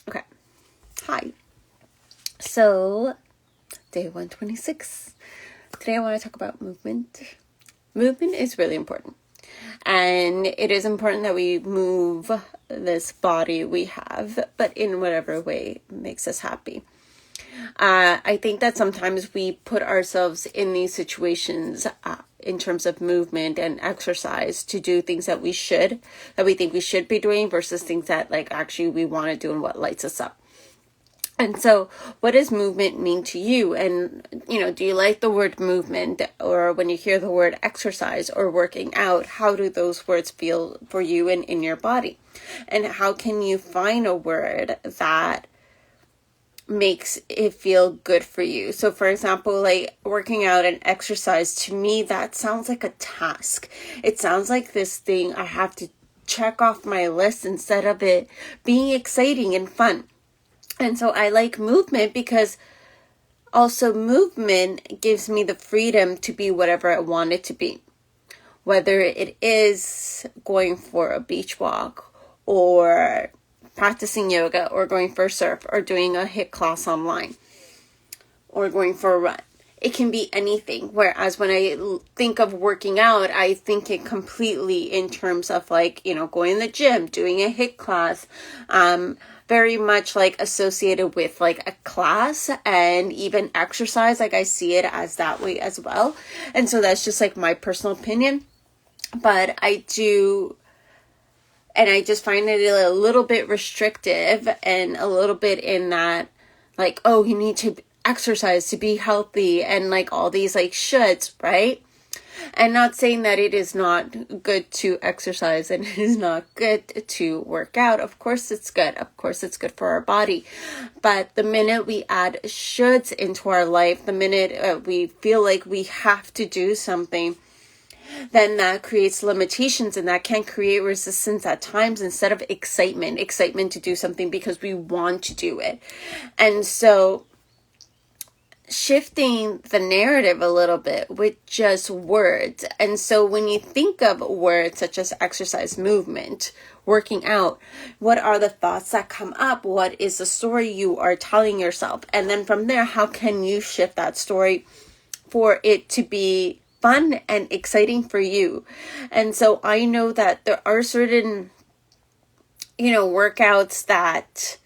Okay. Hi. So, day 126. Today I want to talk about movement. Movement is really important. And it is important that we move this body we have, but in whatever way makes us happy. I think that sometimes we put ourselves in these situations in terms of movement and exercise to do things that we think we should be doing versus things that actually we want to do and what lights us up. And so what does movement mean to you? And, do you like the word movement, or when you hear the word exercise or working out, how do those words feel for you and in your body? And how can you find a word that makes it feel good for you? So for example, working out and exercise, to me, that sounds like a task. It sounds like this thing I have to check off my list instead of it being exciting and fun. And so I like movement because also movement gives me the freedom to be whatever I want it to be. Whether it is going for a beach walk or practicing yoga or going for a surf or doing a HIIT class online or going for a run. It can be anything. Whereas when I think of working out, I think it completely in terms of going to the gym, doing a HIIT class, very much associated with a class and even exercise. I see it as that way as well. And so that's just my personal opinion. But I just find it a little bit restrictive and a little bit in that you need to exercise to be healthy and all these shoulds, right? And not saying that it is not good to exercise and it is not good to work out. Of course it's good. Of course it's good for our body. But the minute we add shoulds into our life, the minute we feel like we have to do something, then that creates limitations, and that can create resistance at times instead of excitement to do something because we want to do it. And so shifting the narrative a little bit with just words. And so when you think of words such as exercise, movement, working out, what are the thoughts that come up? What is the story you are telling yourself? And then from there, how can you shift that story for it to be fun and exciting for you? And so I know that there are certain, workouts that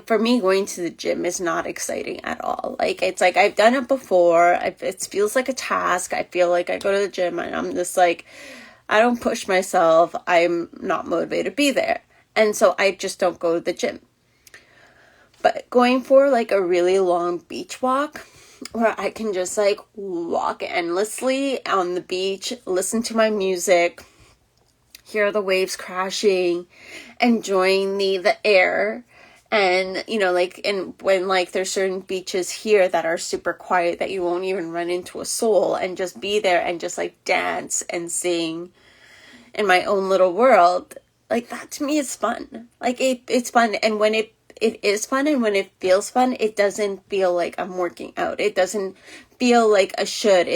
for me, going to the gym is not exciting at all. It's I've done it before. It feels like a task. I feel like I go to the gym and I'm just I don't push myself. I'm not motivated to be there. And so I just don't go to the gym. But going for a really long beach walk where I can just walk endlessly on the beach, listen to my music, hear the waves crashing, enjoying the air. And, and when there's certain beaches here that are super quiet that you won't even run into a soul, and just be there and just dance and sing in my own little world, that to me is fun. It's fun. And when it is fun and when it feels fun, it doesn't feel like I'm working out. It doesn't feel like a should.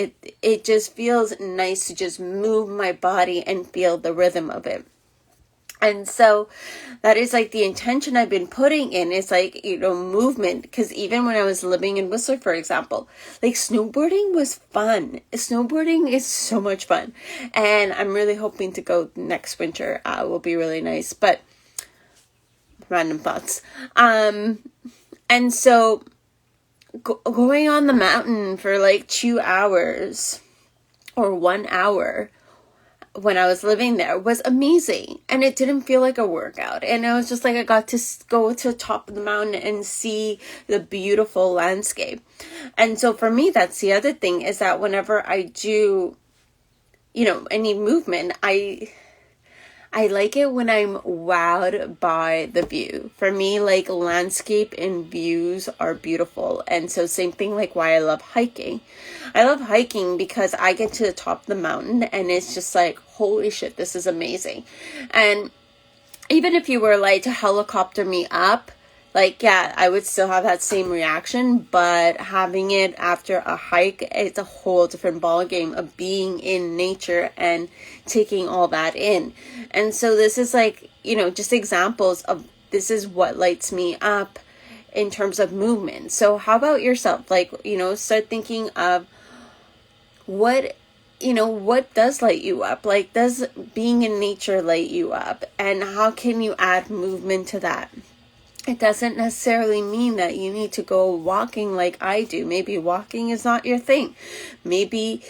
It just feels nice to just move my body and feel the rhythm of it. And so that is the intention I've been putting in is movement. Because even when I was living in Whistler, for example, snowboarding was fun. Snowboarding is so much fun. And I'm really hoping to go next winter. Will be really nice. But random thoughts. And so going on the mountain for 2 hours or 1 hour when I was living there was amazing, and it didn't feel like a workout. And it was just I got to go to the top of the mountain and see the beautiful landscape. And so for me, that's the other thing, is that whenever I do, any movement, I like it when I'm wowed by the view. For me, landscape and views are beautiful. And so same thing why I love hiking. I love hiking because I get to the top of the mountain and it's just holy shit, this is amazing. And even if you were to helicopter me up, I would still have that same reaction, but having it after a hike, it's a whole different ballgame of being in nature and taking all that in. And so this is just examples of this is what lights me up in terms of movement. So how about yourself? Like, start thinking of what does light you up? Like, does being in nature light you up? And how can you add movement to that? It doesn't necessarily mean that you need to go walking like I do. Maybe walking is not your thing. Maybe,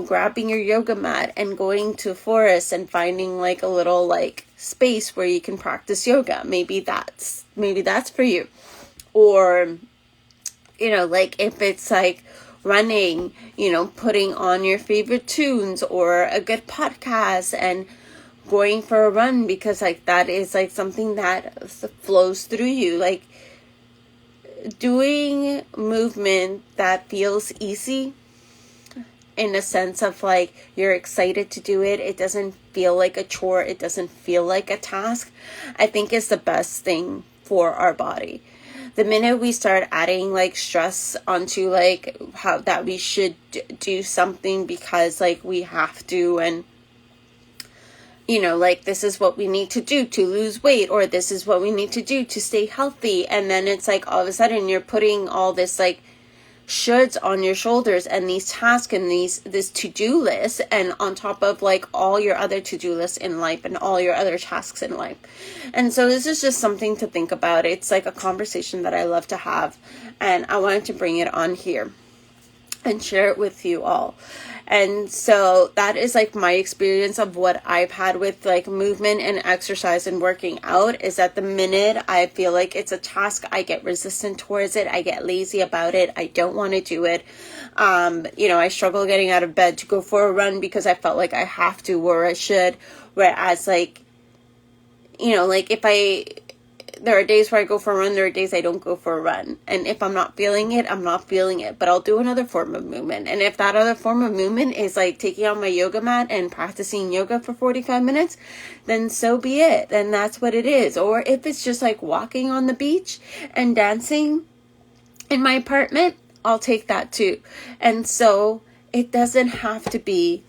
grabbing your yoga mat and going to a forest and finding like a little like space where you can practice yoga. Maybe that's for you. Or, like if it's like running, putting on your favorite tunes or a good podcast and going for a run, because like that is like something that flows through you. Like doing movement that feels easy, in a sense of like you're excited to do it. It doesn't feel like a chore. It doesn't feel like a task. I think is the best thing for our body. The minute we start adding like stress onto like how that we should do something because like we have to, and like this is what we need to do to lose weight, or this is what we need to do to stay healthy. And then it's like all of a sudden you're putting all this like shoulds on your shoulders and these tasks and this to-do list, and on top of like all your other to-do lists in life and all your other tasks in life. And so this is just something to think about. It's like a conversation that I love to have, and I wanted to bring it on here and share it with you all. And so that is like my experience of what I've had with like movement and exercise and working out, is that the minute I feel like it's a task, I get resistant towards it. I get lazy about it. I don't want to do it. I struggle getting out of bed to go for a run because I felt like I have to or I should. Whereas like, if there are days where I go for a run, there are days I don't go for a run. And if I'm not feeling it, I'm not feeling it. But I'll do another form of movement. And if that other form of movement is like taking out my yoga mat and practicing yoga for 45 minutes, then so be it. Then that's what it is. Or if it's just like walking on the beach and dancing in my apartment, I'll take that too. And so it doesn't have to be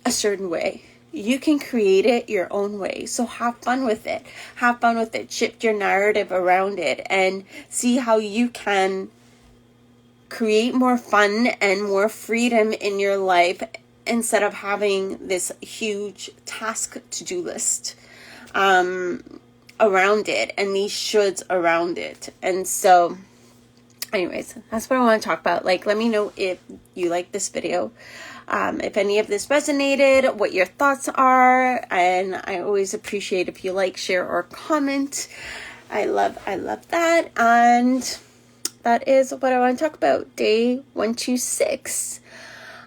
a certain way. You can create it your own way. So have fun with it. Have fun with it. Shift your narrative around it and see how you can create more fun and more freedom in your life instead of having this huge task to-do list around it and these shoulds around it. And so anyways, that's what I want to talk about. Like, let me know if you like this video. If any of this resonated, what your thoughts are, and I always appreciate if you like, share, or comment. I love that, and that is what I want to talk about. Day 126.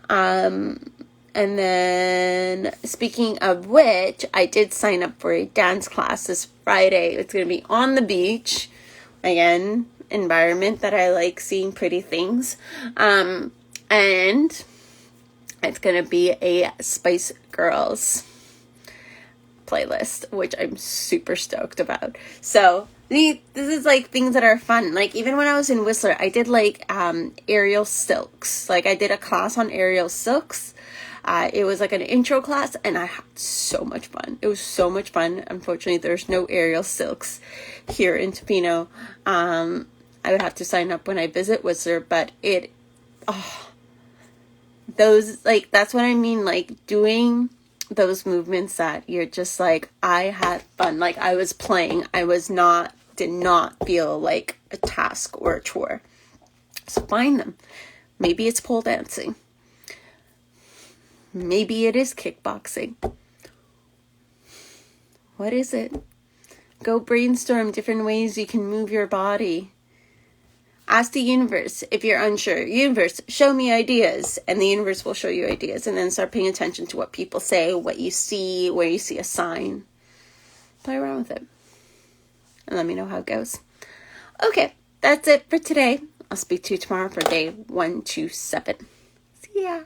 And then, speaking of which, I did sign up for a dance class this Friday. It's going to be on the beach. Again, environment that I like, seeing pretty things. And it's going to be a Spice Girls playlist, which I'm super stoked about. So this is like things that are fun. Like even when I was in Whistler, I did like aerial silks. Like I did a class on aerial silks. It was like an intro class and I had so much fun. It was so much fun. Unfortunately, there's no aerial silks here in Tofino. I would have to sign up when I visit Whistler, but those, like, that's what I mean, like, doing those movements that you're just like, I had fun, like, I was playing, did not feel like a task or a chore. So find them. Maybe it's pole dancing. Maybe it is kickboxing. What is it? Go brainstorm different ways you can move your body. Ask the universe if you're unsure. Universe, show me ideas. And the universe will show you ideas. And then start paying attention to what people say, what you see, where you see a sign. Play around with it. And let me know how it goes. Okay, that's it for today. I'll speak to you tomorrow for day 127. See ya.